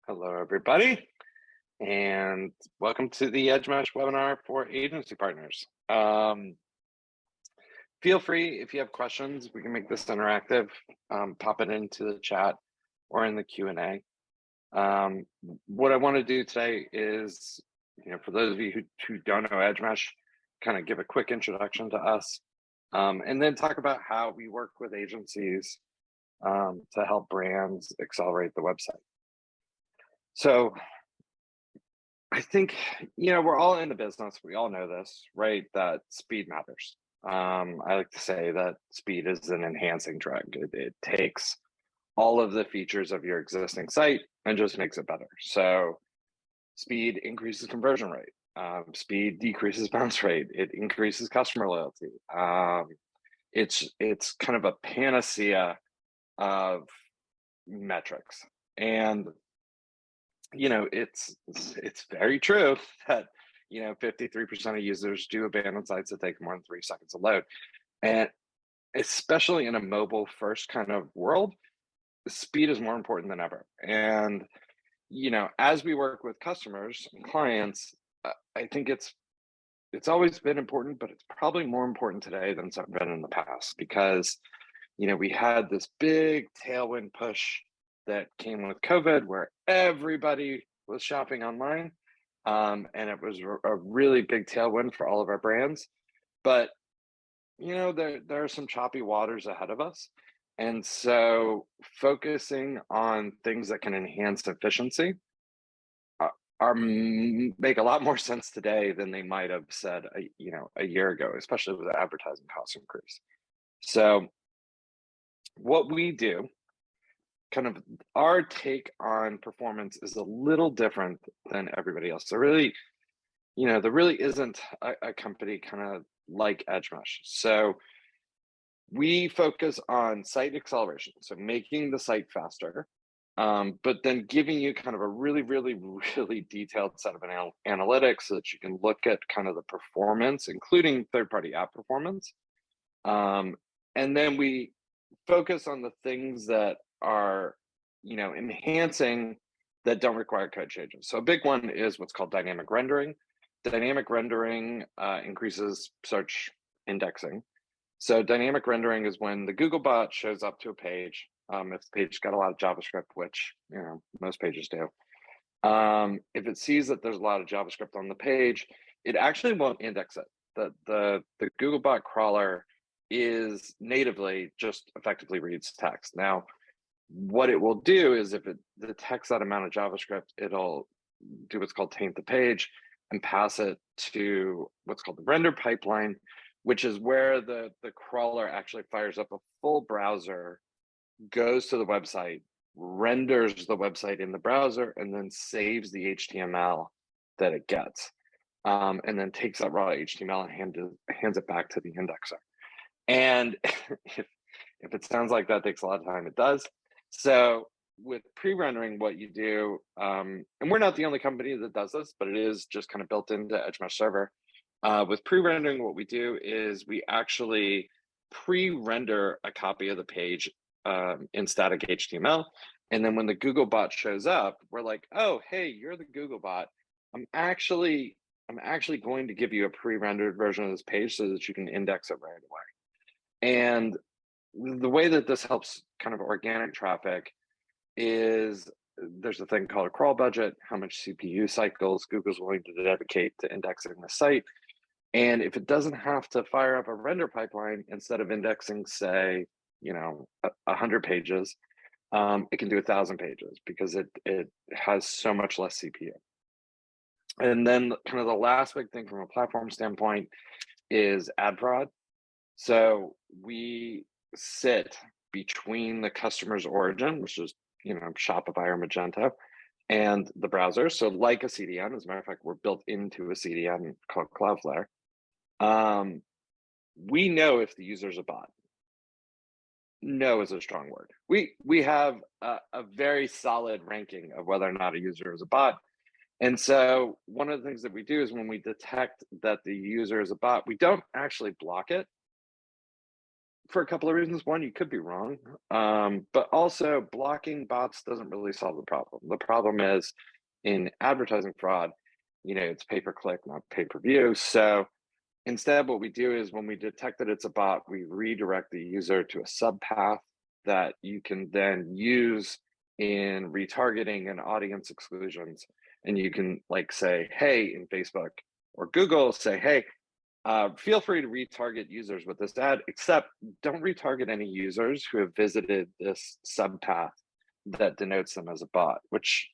Hello, everybody, and welcome to the Edgemesh webinar for agency partners. Feel free, if you have questions, we can make this interactive, pop it into the chat or in the Q&A. What I want to do today is, for those of you who don't know Edgemesh, kind of give a quick introduction to us, and then talk about how we work with agencies to help brands accelerate the website. So I think, we're all in the business. We all know this, right? That speed matters. I like to say that speed is an enhancing drug. It takes all of the features of your existing site and just makes it better. So speed increases conversion rate. Speed decreases bounce rate. It increases customer loyalty. It's kind of a panacea of metrics. And it's very true that 53% of users do abandon sites that take more than 3 seconds to load, and especially in a mobile first kind of world, speed is more important than ever. And as we work with customers and clients, I think it's always been important, but it's probably more important today than it's ever been in the past, because we had this big tailwind push that came with COVID, where everybody was shopping online. And it was a really big tailwind for all of our brands. But, there are some choppy waters ahead of us. And so focusing on things that can enhance efficiency make a lot more sense today than they might have said, a year ago, especially with the advertising cost increase. So what we do, kind of our take on performance, is a little different than everybody else. There really isn't a company kind of like Edgemesh. So we focus on site acceleration, so making the site faster, but then giving you kind of a really, really, really detailed set of analytics so that you can look at kind of the performance, including third-party app performance. And then we focus on the things that are, enhancing, that don't require code changes. So a big one is what's called dynamic rendering. Dynamic rendering increases search indexing. So dynamic rendering is when the Google bot shows up to a page, if the page got a lot of JavaScript, which most pages do. If it sees that there's a lot of JavaScript on the page, it actually won't index it. The Google bot crawler is natively just effectively reads text. Now, what it will do is, if it detects that amount of JavaScript, it'll do what's called taint the page and pass it to what's called the render pipeline, which is where the crawler actually fires up a full browser, goes to the website, renders the website in the browser, and then saves the HTML that it gets, and then takes that raw HTML and hands it back to the indexer. And if it sounds like that takes a lot of time, it does. So with pre-rendering, what you do, and we're not the only company that does this, but it is just kind of built into Edgemesh Server. With pre-rendering, what we do is we actually pre-render a copy of the page in static HTML. And then when the Google bot shows up, we're like, oh, hey, you're the Google bot. I'm actually going to give you a pre-rendered version of this page so that you can index it right away. And the way that this helps kind of organic traffic is, there's a thing called a crawl budget, how much CPU cycles Google's willing to dedicate to indexing the site. And if it doesn't have to fire up a render pipeline, instead of indexing, say, 100 pages, it can do 1,000 pages, because it has so much less CPU. And then kind of the last big thing from a platform standpoint is ad fraud. So we sit between the customer's origin, which is, Shopify or Magento, and the browser. So like a CDN, as a matter of fact, we're built into a CDN called Cloudflare. We know if the user's a bot. No is a strong word. We have a very solid ranking of whether or not a user is a bot. And so one of the things that we do is, when we detect that the user is a bot, we don't actually block it. for a couple of reasons. One, you could be wrong, but also blocking bots doesn't really solve the problem. The problem is in advertising fraud, it's pay per click, not pay per view. So instead, what we do is when we detect that it's a bot, we redirect the user to a subpath that you can then use in retargeting and audience exclusions. And you can say, hey, in Facebook or Google, say, hey, feel free to retarget users with this ad, except don't retarget any users who have visited this subpath that denotes them as a bot, which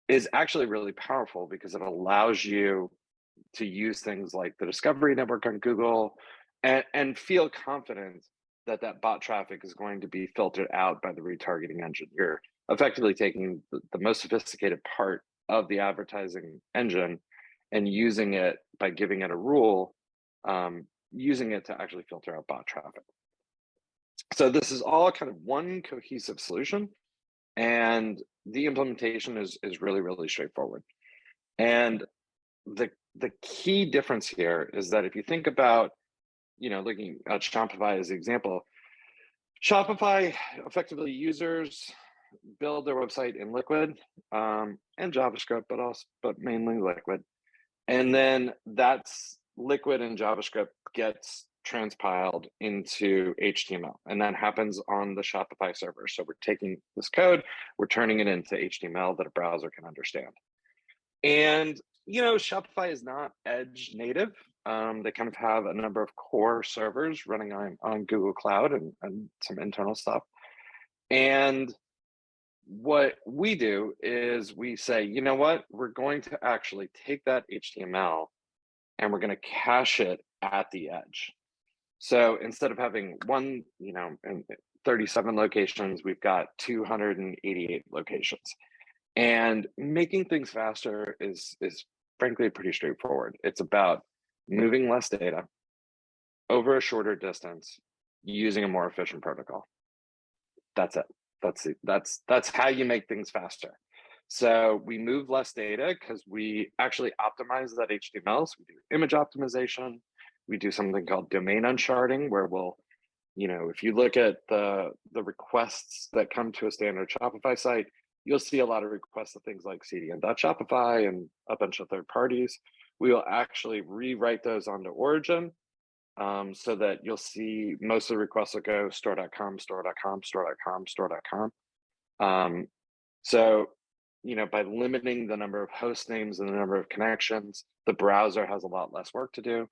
is actually really powerful because it allows you to use things like the discovery network on Google and feel confident that that bot traffic is going to be filtered out by the retargeting engine. You're effectively taking the most sophisticated part of the advertising engine and using it by giving it a rule, using it to actually filter out bot traffic. So this is all kind of one cohesive solution, and the implementation is really, really straightforward. And the key difference here is that if you think about, looking at Shopify as an example, Shopify effectively users build their website in Liquid and JavaScript, but mainly Liquid. And then that's Liquid and JavaScript gets transpiled into HTML, and that happens on the Shopify server. So we're taking this code, we're turning it into HTML that a browser can understand. And Shopify is not Edge native. They kind of have a number of core servers running on Google Cloud and some internal stuff. And what we do is we say, you know what, we're going to actually take that HTML and we're going to cache it at the edge. So instead of having one, in 37 locations, we've got 288 locations. And making things faster is frankly pretty straightforward. It's about moving less data over a shorter distance using a more efficient protocol. That's it. That's how you make things faster. So we move less data because we actually optimize that HTML. So we do image optimization. We do something called domain unsharding, where we'll, if you look at the requests that come to a standard Shopify site, you'll see a lot of requests of things like CDN.Shopify and a bunch of third parties. We will actually rewrite those onto Origin so that you'll see most of the requests will go store.com, store.com, store.com, store.com. So, by limiting the number of host names and the number of connections, the browser has a lot less work to do.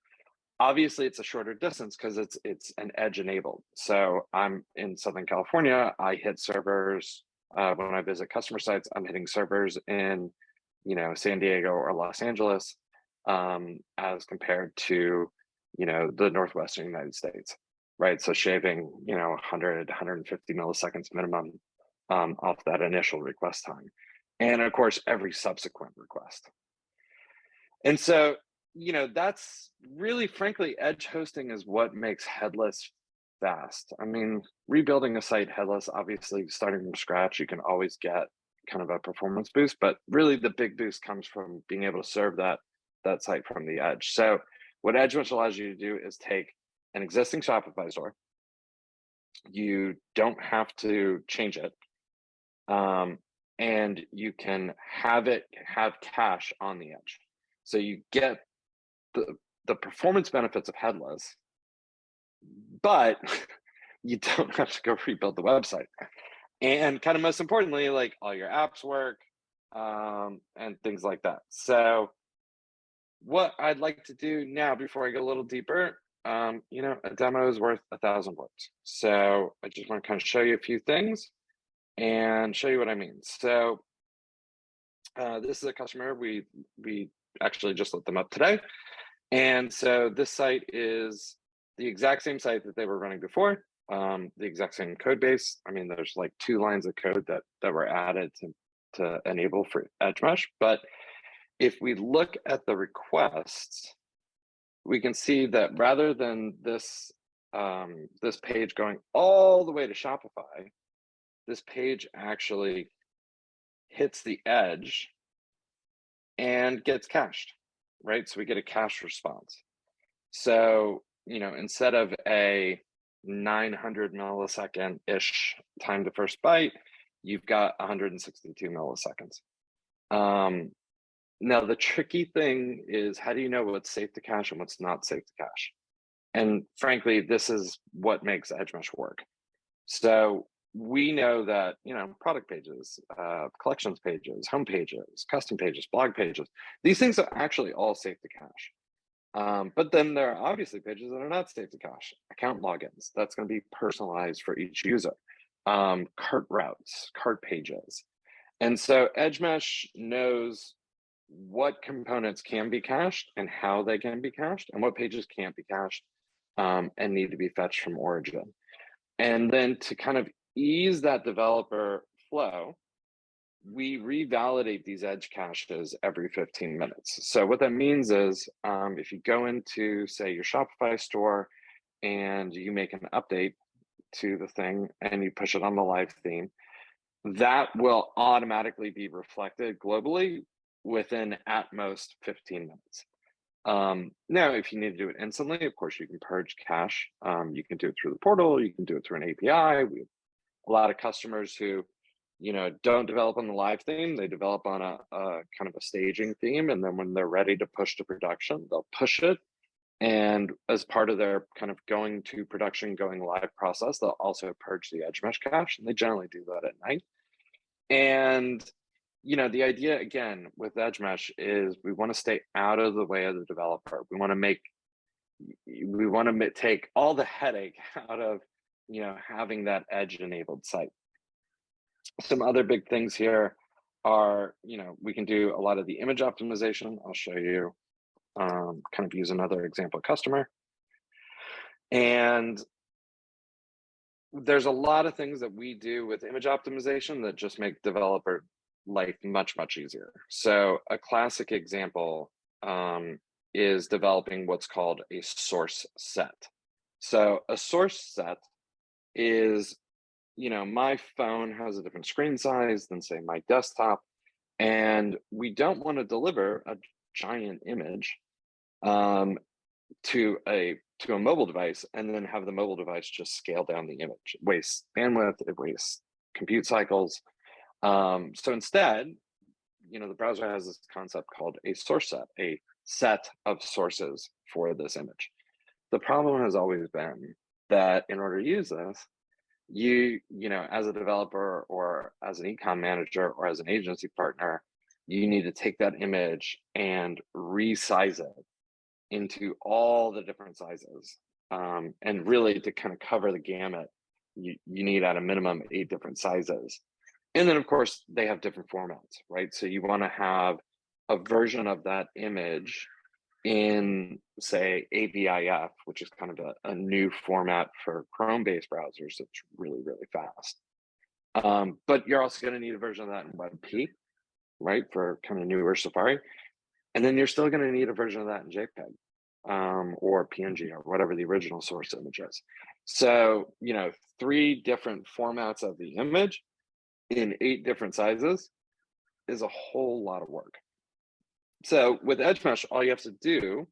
Obviously, it's a shorter distance because it's an edge enabled. So I'm in Southern California. I hit servers when I visit customer sites. I'm hitting servers in, San Diego or Los Angeles, as compared to, the Northwestern United States, right? So shaving, 100, 150 milliseconds minimum off that initial request time. And of course, every subsequent request. And so, that's really, frankly, edge hosting is what makes headless fast. I mean, rebuilding a site headless, obviously starting from scratch, you can always get kind of a performance boost, but really the big boost comes from being able to serve that site from the edge. So what Edgemesh allows you to do is take an existing Shopify store. You don't have to change it. And you can have cache on the edge. So you get the performance benefits of headless, but you don't have to go rebuild the website. And kind of most importantly, like all your apps work and things like that. So what I'd like to do now before I go a little deeper, a demo is worth 1,000 words. So I just want to kind of show you a few things and show you what I mean. So this is a customer. We actually just lit them up today. And so this site is the exact same site that they were running before, the exact same code base. I mean, there's like 2 lines of code that were added to enable for Edgemesh. But if we look at the requests, we can see that rather than this page going all the way to Shopify, this page actually hits the edge and gets cached, right? So we get a cache response. So, instead of a 900 millisecond-ish time to first byte, you've got 162 milliseconds. Now, the tricky thing is, how do you know what's safe to cache and what's not safe to cache? And frankly, this is what makes Edgemesh work. So we know that, product pages, collections pages, home pages, custom pages, blog pages, these things are actually all safe to cache. But then there are obviously pages that are not safe to cache. Account logins, that's going to be personalized for each user. Cart routes, cart pages. And so Edgemesh knows what components can be cached and how they can be cached, and what pages can't be cached and need to be fetched from origin. And then to kind of ease that developer flow, we revalidate these edge caches every 15 minutes. So what that means is if you go into, say, your Shopify store and you make an update to the thing and you push it on the live theme, that will automatically be reflected globally within at most 15 minutes. Now, if you need to do it instantly, of course, you can purge cache. You can do it through the portal. You can do it through an API. We have a lot of customers who, don't develop on the live theme. They develop on a kind of a staging theme. And then when they're ready to push to production, they'll push it. And as part of their kind of going to production, going live process, they'll also purge the Edgemesh cache. And they generally do that at night. And the idea, again, with Edgemesh is we want to stay out of the way of the developer. We want to take all the headache out of, having that edge-enabled site. Some other big things here are, we can do a lot of the image optimization. I'll show you, kind of use another example customer. And there's a lot of things that we do with image optimization that just make developer life much, much easier. So a classic example is developing what's called a source set. So a source set is, my phone has a different screen size than, say, my desktop, and we don't want to deliver a giant image to a mobile device and then have the mobile device just scale down the image. It wastes bandwidth, it wastes compute cycles. So instead, the browser has this concept called a source set, a set of sources for this image. The problem has always been that in order to use this, you as a developer or as an e-com manager or as an agency partner, you need to take that image and resize it into all the different sizes. And really, to kind of cover the gamut, you need at a minimum 8 different sizes. And then, of course, they have different formats, right? So you want to have a version of that image in, say, AVIF, which is kind of a new format for Chrome-based browsers that's really, really fast. But you're also going to need a version of that in WebP, right, for kind of newer Safari. And then you're still going to need a version of that in JPEG or PNG or whatever the original source image is. So, 3 different formats of the image in 8 different sizes is a whole lot of work. So with Edgemesh, all you have to do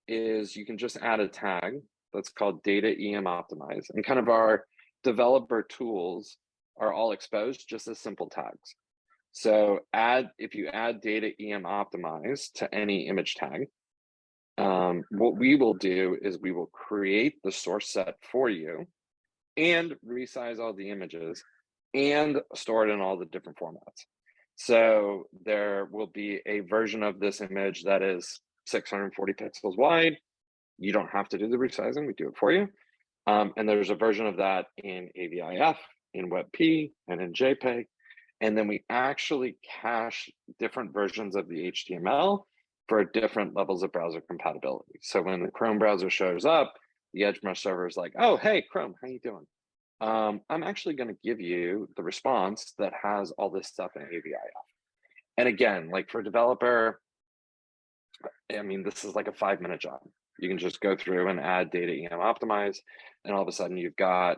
is you can just add a tag that's called data EM optimize, and kind of our developer tools are all exposed just as simple tags. So if you add data EM optimize to any image tag, what we will do is we will create the source set for you and resize all the images and store it in all the different formats. So there will be a version of this image that is 640 pixels wide. You don't have to do the resizing, we do it for you. And there's a version of that in AVIF, in WebP, and in JPEG. And then we actually cache different versions of the HTML for different levels of browser compatibility. So when the Chrome browser shows up, the Edgemesh server is like, oh, hey, Chrome, how you doing? I'm actually going to give you the response that has all this stuff in AVIF. And again, like for a developer, I mean, this is like a 5-minute job. You can just go through and add data EM optimize, and all of a sudden you've got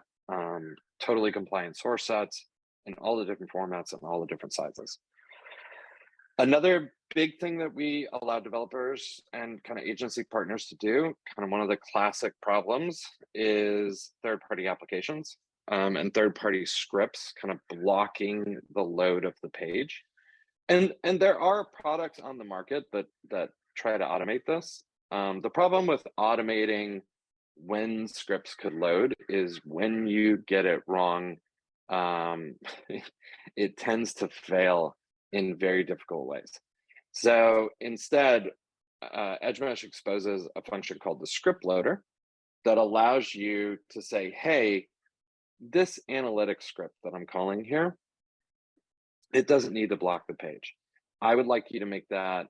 totally compliant source sets in all the different formats and all the different sizes. Another big thing that we allow developers and kind of agency partners to do, kind of one of the classic problems, is third-party applications and third-party scripts kind of blocking the load of the page. And there are products on the market that try to automate this. The problem with automating when scripts could load is when you get it wrong, it tends to fail in very difficult ways. So instead, Edgemesh exposes a function called the script loader that allows you to say, hey, this analytic script that I'm calling here, it doesn't need to block the page. I would like you to make that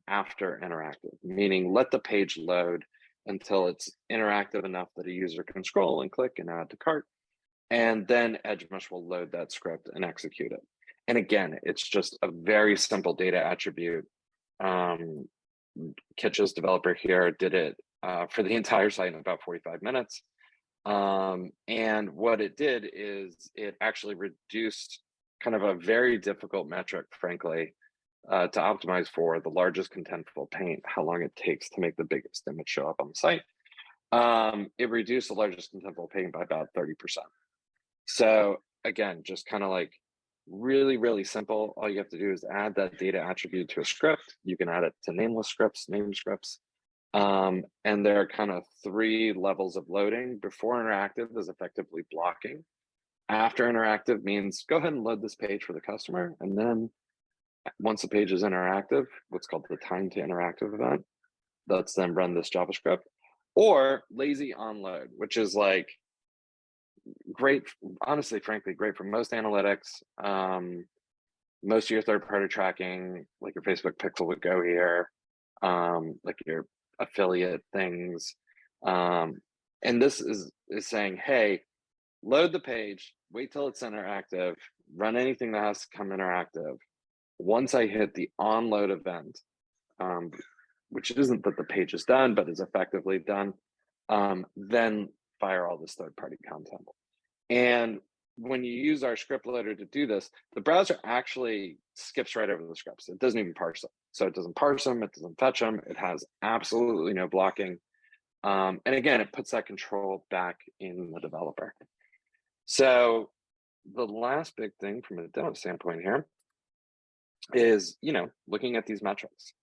after interactive, meaning let the page load until it's interactive enough that a user can scroll and click and add to cart. And then Edgemesh will load that script and execute it. And again, it's just a very simple data attribute. Kitch's developer here did it for the entire site in about 45 minutes. And what it did is it actually reduced kind of a very difficult metric, frankly, to optimize for the largest contentful paint, how long it takes to make the biggest image show up on the site. It reduced the largest contentful paint by about 30%. So again, just kind of like really, really simple. All you have to do is add that data attribute to a script. You can add it to nameless scripts, named scripts. And there are kind of 3 levels of loading. Before interactive is effectively blocking. After interactive means go ahead and load this page for the customer. And then once the page is interactive, what's called the time to interactive event, let's then run this JavaScript. Or lazy onload, which is like great, honestly, frankly, great for most analytics. Most of your third-party tracking, like your Facebook pixel would go here, like your affiliate things. And this is saying, hey, load the page, wait till it's interactive, run anything that has to come interactive. Once I hit the onload event, which isn't that the page is done, but is effectively done, then fire all this third-party content. And when you use our script loader to do this, the browser actually skips right over the scripts. It doesn't even parse them. So it doesn't parse them, it doesn't fetch them, it has absolutely no blocking. And again, it puts that control back in the developer. So the last big thing from a demo standpoint here is, looking at these metrics.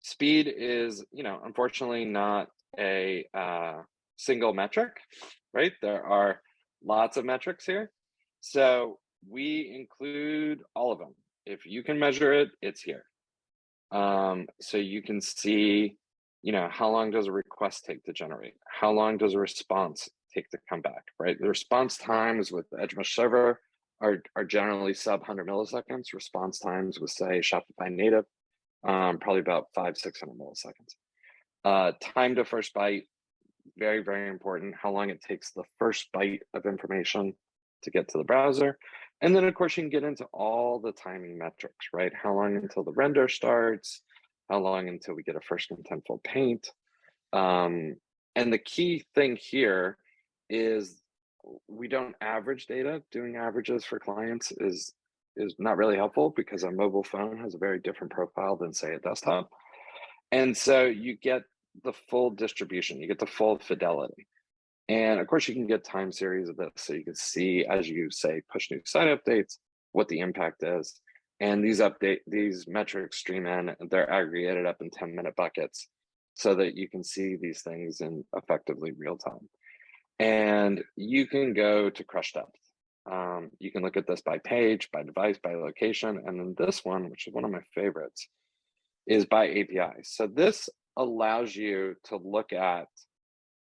Speed is, unfortunately not a single metric, right? There are lots of metrics here. So we include all of them. If you can measure it, it's here. So you can see, how long does a request take to generate? How long does a response take to come back, right? The response times with the Edgemesh server are generally sub 100 milliseconds. Response times with, say, Shopify native, probably about 500-600 milliseconds. Time to first byte, very, very important. How long it takes the first byte of information to get to the browser. And then, of course, you can get into all the timing metrics, right? How long until the render starts? How long until we get a first contentful paint? And the key thing here is we don't average data. Doing averages for clients is not really helpful because a mobile phone has a very different profile than, say, a desktop. And so you get the full distribution, you get the full fidelity. And of course, you can get time series of this. So you can see, as you say, push new site updates, what the impact is. And these metrics stream in, they're aggregated up in 10-minute buckets so that you can see these things in effectively real time. And you can go to crush depth. You can look at this by page, by device, by location. And then this one, which is one of my favorites, is by API. So this allows you to look at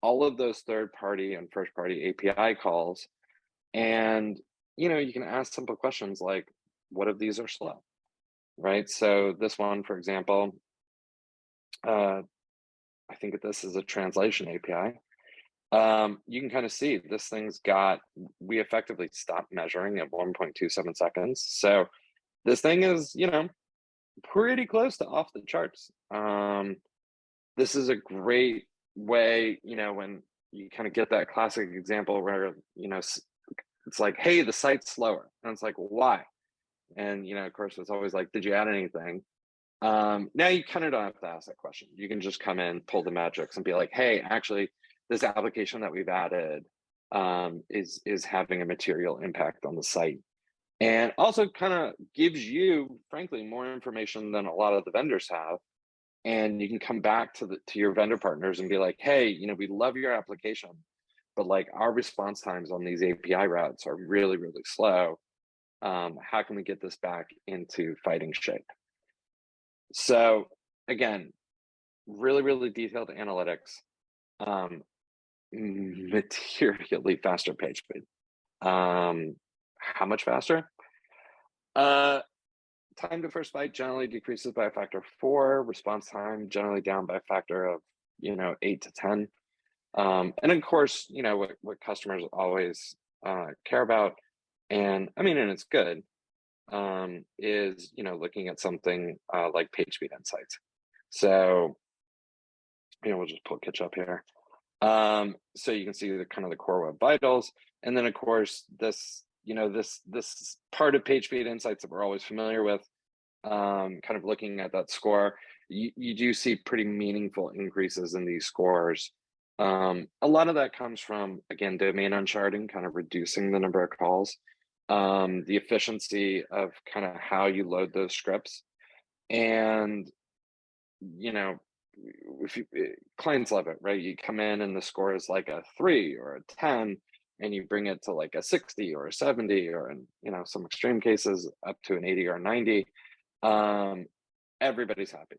all of those third-party and first-party API calls. And, you can ask simple questions like, what if these are slow, right? So this one, for example, I think this is a translation API. You can kind of see this thing's we effectively stopped measuring at 1.27 seconds. So this thing is, pretty close to off the charts. This is a great way, when you kind of get that classic example where, it's like, hey, the site's slower. And it's like, well, why? And, of course, it's always like, did you add anything? Now you kind of don't have to ask that question. You can just come in, pull the metrics, and be like, hey, actually, this application that we've added is having a material impact on the site. And also kind of gives you, frankly, more information than a lot of the vendors have. And you can come back to your vendor partners and be like, hey, we love your application, but like our response times on these API routes are really, really slow. How can we get this back into fighting shape? So again, really, really detailed analytics, materially faster page speed. How much faster? Time to first byte generally decreases by a factor of 4. Response time generally down by a factor of 8 to 10. And of course, what customers always care about, and it's good, is looking at something like page speed insights. So we'll just pull Kitch up here. So you can see the kind of the core web vitals, and then of course this this part of page speed insights that we're always familiar with, kind of looking at that score. You do see pretty meaningful increases in these scores. A lot of that comes from, again, domain unsharding, kind of reducing the number of calls, the efficiency of kind of how you load those scripts, and if clients love it, right? You come in and the score is like a 3 or a 10, and you bring it to like a 60 or a 70, or in some extreme cases up to an 80 or a 90. Everybody's happy.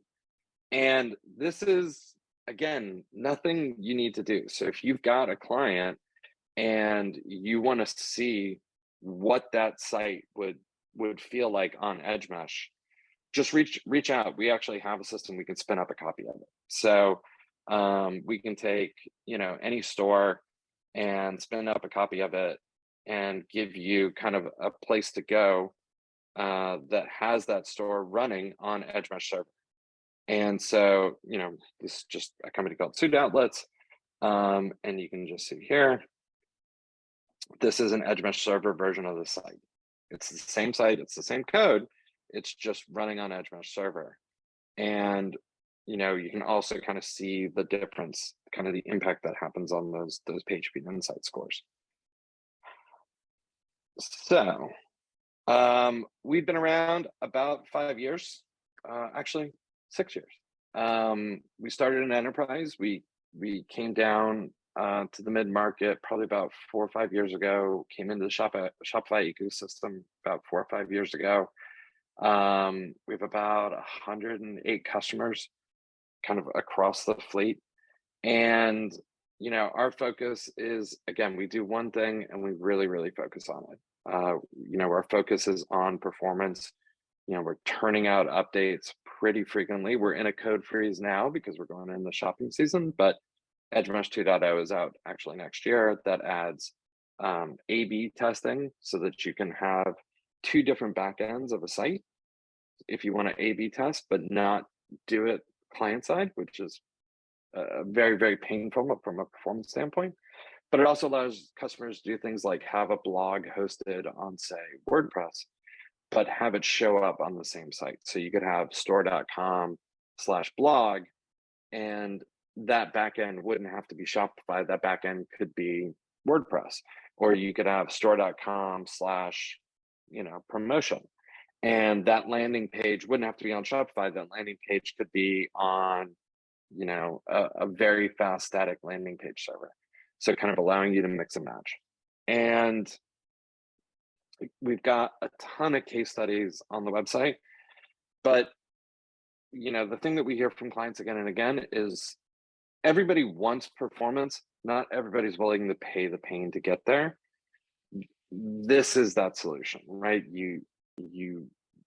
And this is, again, nothing you need to do. So if you've got a client and you want to see what that site would feel like on Edgemesh, just reach out. We actually have a system we can spin up a copy of it. So we can take any store and spin up a copy of it and give you kind of a place to go that has that store running on Edgemesh server. And so this is just a company called Suit Outlets, and you can just see here, this is an Edgemesh server version of the site. It's the same site, it's the same code, it's just running on Edgemesh server. And you can also kind of see the difference, kind of the impact that happens on those page speed insight scores. So we've been around about 5 years, actually 6 years. We started in enterprise. We came down to the mid-market probably about 4 or 5 years ago, came into the Shopify ecosystem about 4 or 5 years ago. We have about 108 customers kind of across the fleet. And, our focus is, again, we do one thing and we really, really focus on it. Our focus is on performance. We're turning out updates pretty frequently. We're in a code freeze now because we're going in the shopping season, but Edgemesh 2.0 is out actually next year. That adds A/B testing so that you can have 2 different backends of a site if you want to A/B test, but not do it client side, which is very, very painful from a performance standpoint. But it also allows customers to do things like have a blog hosted on, say, WordPress, but have it show up on the same site. So you could have store.com/blog, and that backend wouldn't have to be Shopify. That backend could be WordPress, or you could have store.com/promotion. And that landing page wouldn't have to be on Shopify. That landing page could be on, a very fast static landing page server. So kind of allowing you to mix and match. And we've got a ton of case studies on the website, but the thing that we hear from clients again and again is everybody wants performance. Not everybody's willing to pay the pain to get there. This is that solution, right? You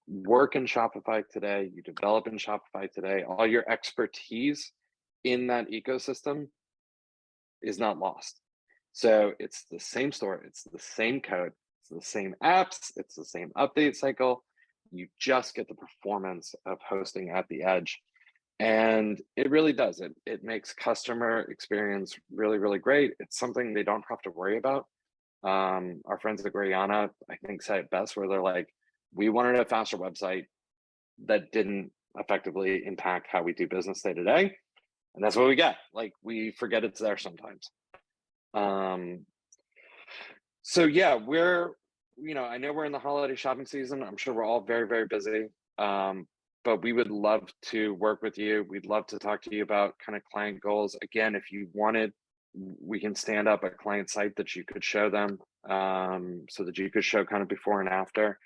work in Shopify today, you develop in Shopify today, all your expertise in that ecosystem is not lost. So it's the same store, it's the same code, it's the same apps, it's the same update cycle. You just get the performance of hosting at the edge. And it really does. It makes customer experience really, really great. It's something they don't have to worry about. Our friends at Goriana, I think, say it best, where they're like, We wanted a faster website that didn't effectively impact how we do business day to day. And that's what we get. Like, we forget it's there sometimes. So yeah, I know we're in the holiday shopping season. I'm sure we're all very, very busy. But we would love to work with you. We'd love to talk to you about kind of client goals. Again, if you wanted, we can stand up a client site that you could show them, so that you could show kind of before and after.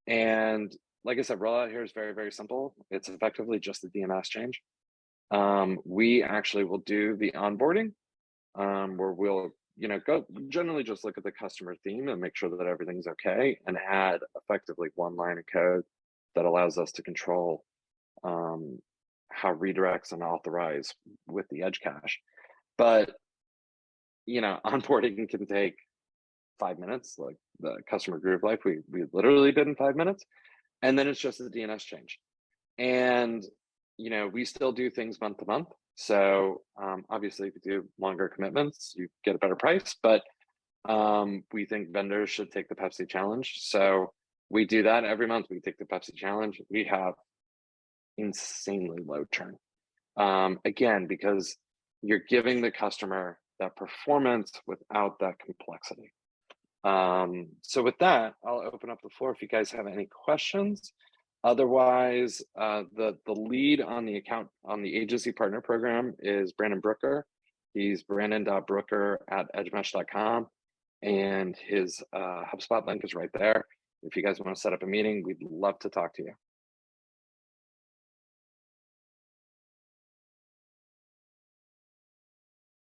And like I said, rollout here is very, very simple. It's effectively just a DNS change. We actually will do the onboarding, where we'll go generally just look at the customer theme and make sure that everything's okay, and add effectively one line of code that allows us to control how redirects and authorize with the edge cache. But onboarding can take 5 minutes, like the customer group life we literally did in 5 minutes, and then it's just a DNS change. And we still do things month to month. So obviously, if you do longer commitments, you get a better price. But we think vendors should take the Pepsi challenge. So we do that every month. We take the Pepsi challenge. We have insanely low churn. Again, because you're giving the customer that performance without that complexity. So with that, I'll open up the floor if you guys have any questions. Otherwise, the lead on the account on the agency partner program is Brandon Brooker. He's brandon.brooker@edgemesh.com, and his HubSpot link is right there. If you guys want to set up a meeting, we'd love to talk to you.